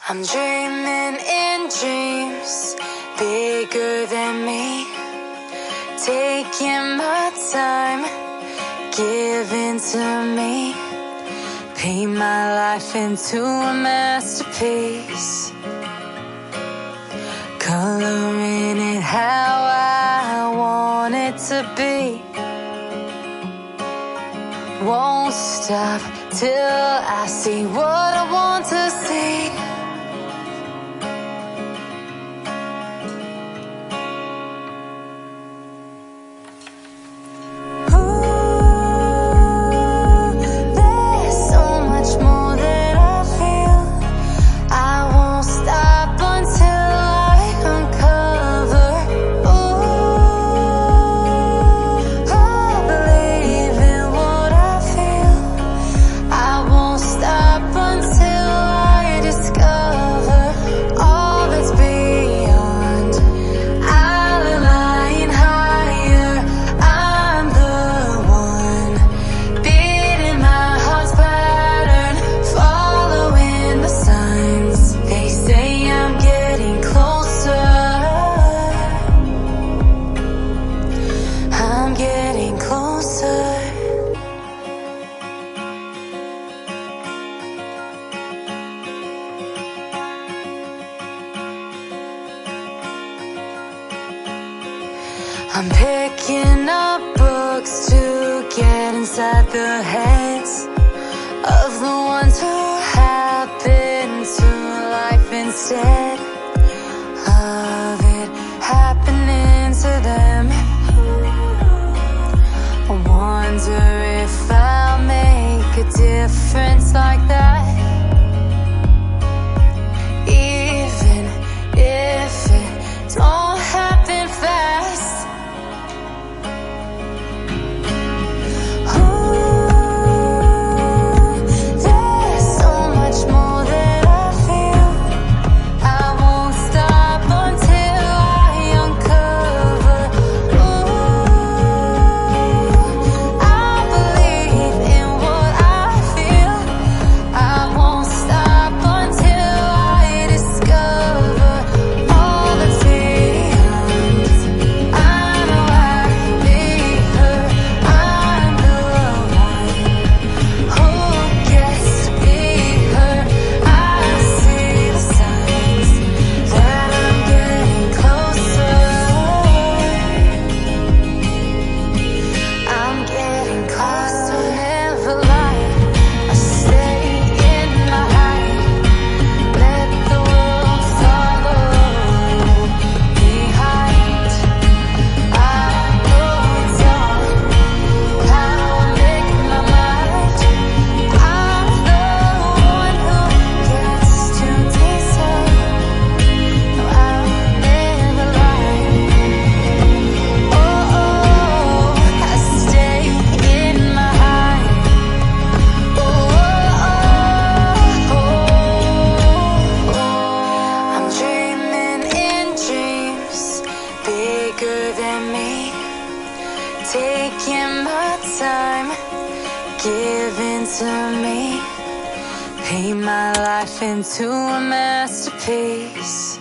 I'm dreaming in dreams bigger than me, taking my time, giving to me, paint my life into a masterpiece, coloring it how I want it to be. Won't stop till I see what I want to see. I'm picking up books to get inside the heads of the ones who happen to life instead of it happening to them. I wonder if I'll make a difference like that, even if it don't happen fast. Taking my time, giving to me, paint my life into a masterpiece,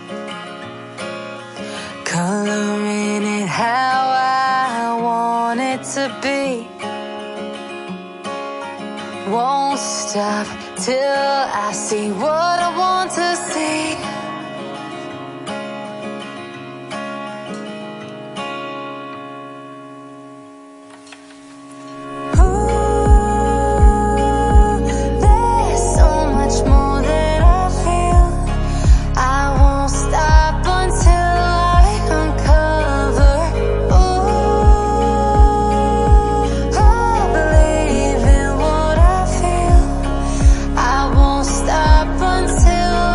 coloring it how I want it to be. Won't stop till I see what I want to see. Until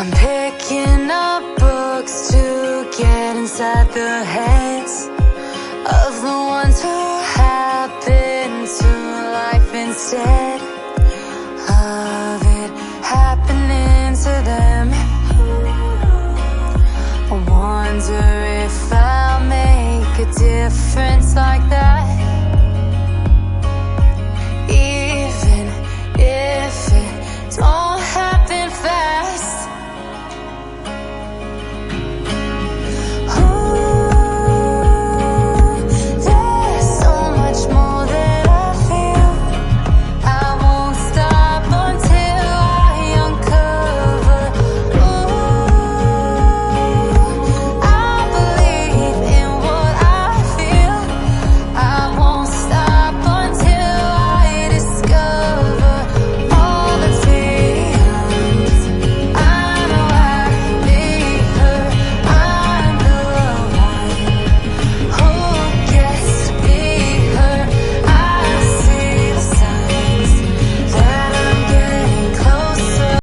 I'm picking up books to get inside the heads of the ones who happen to life instead of it happening to them. I wonder if I'll make a difference like